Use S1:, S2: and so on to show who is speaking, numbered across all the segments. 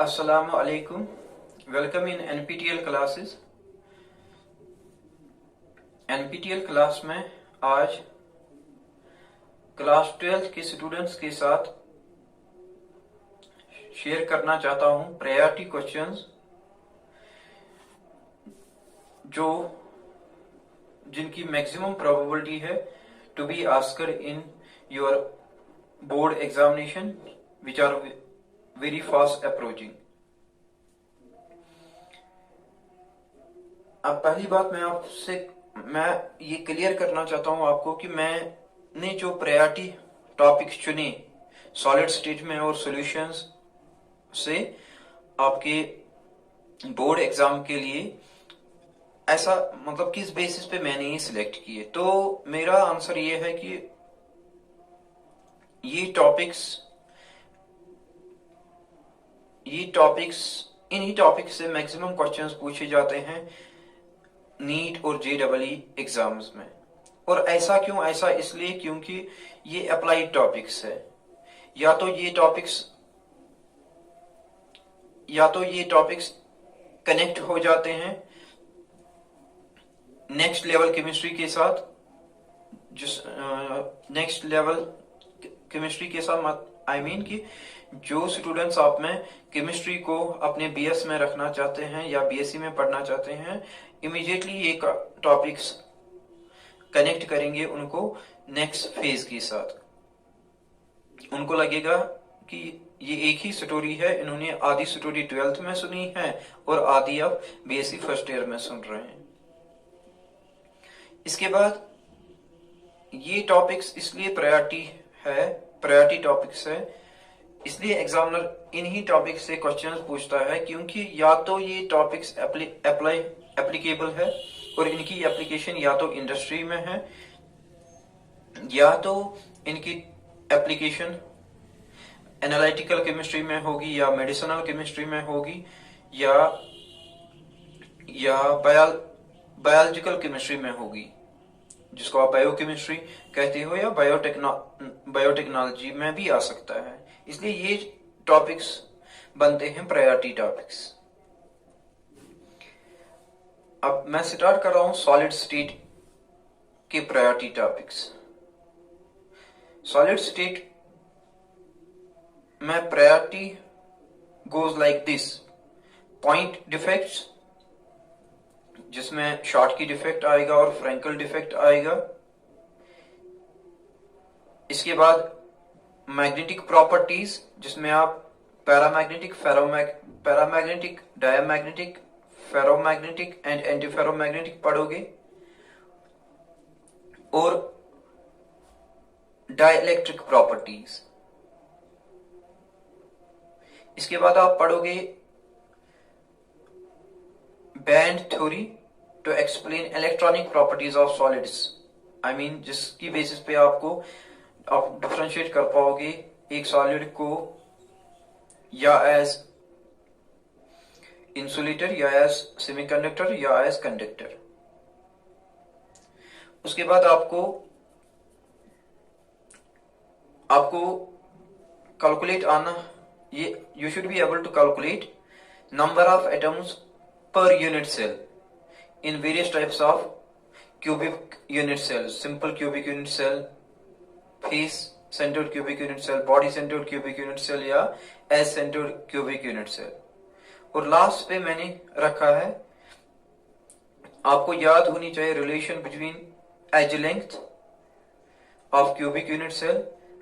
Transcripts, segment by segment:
S1: Assalamu alaikum. Welcome in NPTEL classes. NPTEL class में आज class 12 के स्टूडेंट्स के साथ शेयर करना चाहता हूं प्रायोरिटी क्वेश्चंस जो जिनकी मैक्सिमम प्रोबेबिलिटी है to be asked in your board examination which are very fast approaching. अब पहली बात मैं ये क्लियर करना चाहता हूं आपको कि मैंने जो प्रायोरिटी टॉपिक्स चुने सॉलिड स्टेट में और सॉल्यूशंस से आपके बोर्ड एग्जाम के लिए, ऐसा मतलब किस बेसिस पे मैंने ये सिलेक्ट किए, तो मेरा आंसर ये है कि ये इन्हीं टॉपिक्स से मैक्सिमम क्वेश्चंस पूछे जाते हैं नीट और जेईई एग्जाम्स में। और ऐसा क्यों? ऐसा इसलिए क्योंकि ये अप्लाइड टॉपिक्स है। या तो ये टॉपिक्स कनेक्ट हो जाते हैं नेक्स्ट लेवल केमिस्ट्री के साथ, नेक्स्ट लेवल केमिस्ट्री के साथ आई मीन कि जो स्टूडेंट्स आप में केमिस्ट्री को अपने बीएस में रखना चाहते हैं या बीएससी में पढ़ना चाहते हैं, इमीडिएटली ये टॉपिक्स कनेक्ट करेंगे उनको नेक्स्ट फेज के साथ। उनको लगेगा कि ये एक ही स्टोरी है, इन्होंने आधी स्टोरी 12th में सुनी है और आधी अब बीएससी फर्स्ट ईयर में सुन रहे हैं। इसके बाद ये टॉपिक्स इसलिए प्रायोरिटी टॉपिक्स है, इसलिए एग्जामिनर इन्हीं टॉपिक्स से क्वेश्चंस पूछता है क्योंकि या तो ये टॉपिक्स एप्लीकेबल है और इनकी एप्लीकेशन या तो इंडस्ट्री में है या तो इनकी एप्लीकेशन एनालिटिकल केमिस्ट्री में होगी या मेडिसिनल केमिस्ट्री में होगी या बायोलॉजिकल केमिस्ट्री में होगी, जिसको आप बायोकेमिस्ट्री कहते हो, या बायोटेक्नोलॉजी में भी आ सकता है। इसलिए ये टॉपिक्स बनते हैं प्रायोरिटी टॉपिक्स। अब मैं स्टार्ट कर रहा हूं सॉलिड स्टेट के प्रायोरिटी टॉपिक्स। सॉलिड स्टेट में priority goes like this: point defects, जिसमें शॉर्टकी डिफेक्ट आएगा और फ्रैंकल डिफेक्ट आएगा। इसके बाद मैग्नेटिक प्रॉपर्टीज, जिसमें आप paramagnetic, diamagnetic, ferromagnetic and antiferromagnetic पढ़ोगे। और डाइलेक्ट्रिक प्रॉपर्टीज। इसके बाद आप पढ़ोगे band theory to explain electronic properties of solids. I mean जिसकी बेसिस पे आप डिफरेंशिएट कर पाओगे एक सॉलिड को या एज इंसुलेटर या एज सेमीकंडक्टर या एज कंडक्टर। उसके बाद आपको कैलकुलेट आना, ये you should be able to calculate number of atoms per unit cell in various types of cubic unit cells: simple cubic unit cell, face centered cubic unit cell, body centered cubic unit cell या S centered cubic unit cell। और last पे मैंने रखा है, आपको याद होनी चाहिए relation between edge length of cubic unit cell,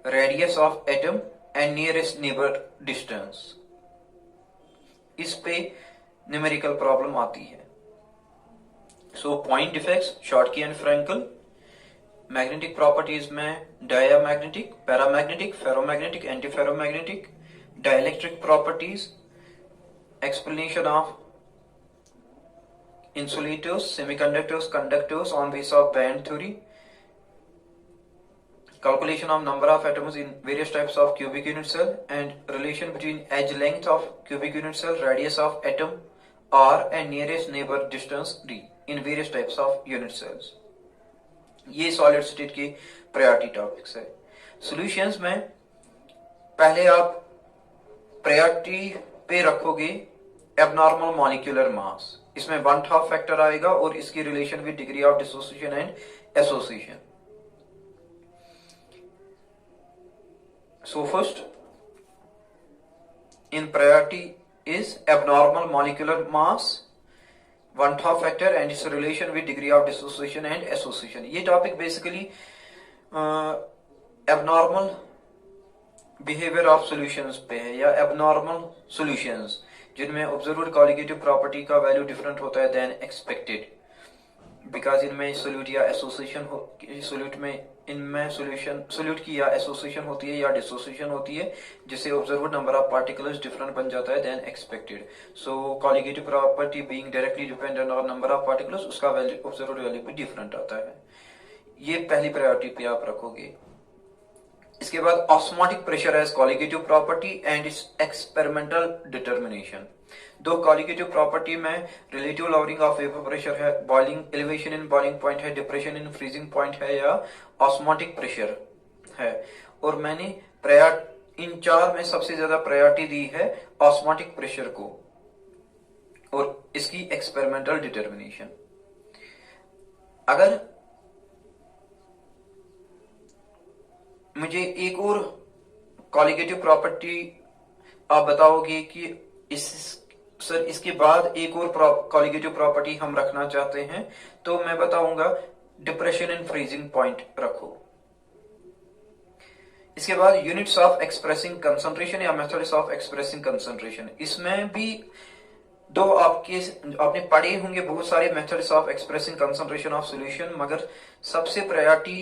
S1: radius of atom and nearest neighbour distance. इस पे न्यूमेरिकल प्रॉब्लम आती है। So point defects, Schottky and Frenkel. Magnetic properties में diamagnetic, paramagnetic, ferromagnetic, antiferromagnetic. Dielectric properties, explanation of insulators, semiconductors, conductors on base of band theory. Calculation of number of atoms in various types of cubic unit cell and relation between edge length of cubic unit cell, radius of atom R and nearest neighbor distance D in various types of unit cells। ये solid state के priority topics है। Solutions में पहले आप पे रखोगे abnormal molecular mass, इसमें 1/2 factor आएगा और इसकी relation with degree of dissociation and association. So first in priority is abnormal molecular mass, 1/2 factor and its relation with degree of dissociation and association। ये topic basically abnormal behavior of solutions पे है या abnormal solutions जिनमें observed colligative property का value different होता है than expected, because इनमें solute या एसोसिएशन सोल्यूट में इनमें सोल्यूट की या एसोसिएशन होती है या डिसोसिएशन होती है, जिससे observed number of particles different बन जाता है then expected. So colligative property being directly dependent on number of particles, उसका वैल्यू ऑब्जर्व्ड वैल्यू भी डिफरेंट आता है। ये पहली प्रायोरिटी पे आप रखोगे। इसके बाद osmotic pressure as colligative property and its experimental determination. दो कॉलिगेटिव प्रॉपर्टी में relative lowering of vapour pressure है, boiling elevation in boiling point है, डिप्रेशन इन फ्रीजिंग पॉइंट है या ऑस्मोटिक प्रेशर है, और मैंने इन चार में सबसे ज्यादा प्रायोरिटी दी है ऑस्मोटिक प्रेशर को और इसकी एक्सपेरिमेंटल डिटर्मिनेशन। अगर मुझे एक और कॉलिगेटिव प्रॉपर्टी आप बताओगे कि इसके बाद एक और कॉलिगेटिव प्रॉपर्टी हम रखना चाहते हैं, तो मैं बताऊंगा डिप्रेशन इन फ्रीजिंग पॉइंट रखो। इसके बाद यूनिट्स ऑफ एक्सप्रेसिंग कंसंट्रेशन या मेथड्स ऑफ एक्सप्रेसिंग कंसंट्रेशन, इसमें भी दो आपने पढ़े होंगे बहुत सारे methods of expressing concentration of solution, मगर सबसे प्रायोरिटी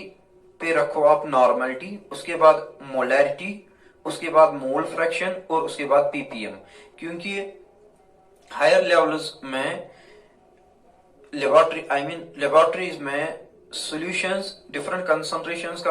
S1: पे रखो आप नॉर्मलिटी, उसके बाद मोलैरिटी, उसके बाद मोल फ्रैक्शन और उसके बाद पीपीएम, क्योंकि हायर लेवल्स में लेबोरेटरीज में सॉल्यूशंस डिफरेंट कंसंट्रेशंस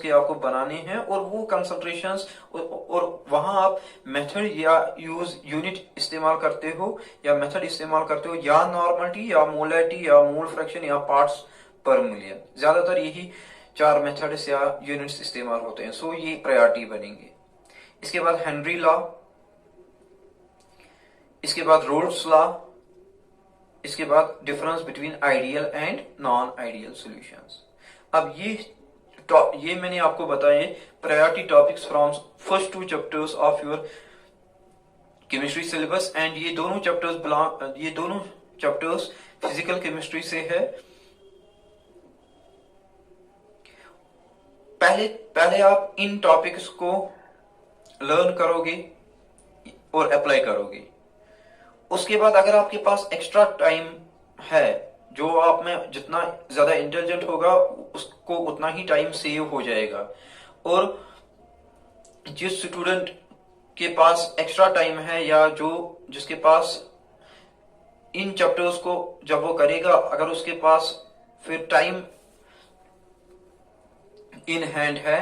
S1: के आपको बनाने हैं, और वो कंसंट्रेशंस और वहां आप मेथड या यूनिट इस्तेमाल करते हो या मेथड इस्तेमाल करते हो या नॉर्मलिटी या मोलैरिटी या मोल फ्रैक्शन या पार्ट्स पर मिलियन, ज्यादातर यही चार मेथड्स या यूनिट्स इस्तेमाल होते हैं। सो ये प्रायोरिटी बनेंगे। इसके बाद हेनरी लॉ, इसके बाद रोल्स लॉ, इसके बाद difference between ideal and non ideal solutions. अब ये मैंने आपको बताए priority topics from first 2 chapters of your chemistry syllabus, and ये दोनों चैप्टर्स फिजिकल केमिस्ट्री से है। पहले आप इन टॉपिक्स को लर्न करोगे और अप्लाई करोगे। उसके बाद अगर आपके पास एक्स्ट्रा टाइम है, जो आप में जितना ज्यादा इंटेलिजेंट होगा उसको उतना ही टाइम सेव हो जाएगा, और जिस स्टूडेंट के पास एक्स्ट्रा टाइम है या जिसके पास इन चैप्टर्स को जब वो करेगा, अगर उसके पास फिर टाइम इन हैंड है,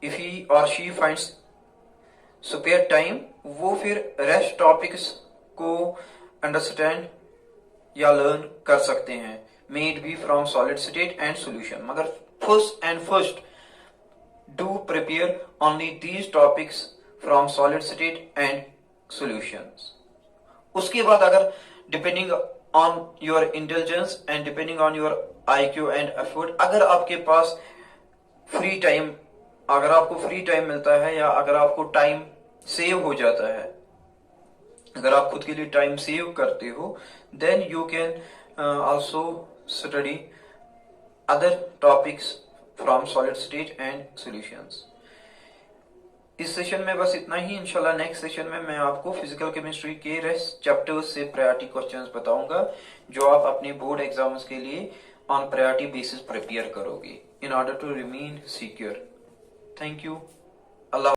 S1: इफ ही और शी फाइंड्स स्पेयर टाइम, वो फिर रेस्ट टॉपिक्स को अंडरस्टैंड या लर्न कर सकते हैं, may it be from solid state and solution. मगर first do prepare only these topics from solid state and solutions. उसके बाद अगर depending on your intelligence and depending on your IQ and effort, अगर आपके पास अगर आपको फ्री टाइम मिलता है या अगर आपको टाइम सेव हो जाता है, अगर आप खुद के लिए टाइम सेव करते हो, then you can also study other topics from solid state and solutions. इस सेशन में बस इतना ही। इंशाल्लाह नेक्स्ट सेशन में मैं आपको फिजिकल केमिस्ट्री के रेस्ट चैप्टर्स से प्रायोरिटी क्वेश्चंस बताऊंगा, जो आप अपने बोर्ड एग्जाम्स के लिए ऑन प्रायोरिटी बेसिस प्रिपेयर करोगे in order to remain secure. Thank you. Allah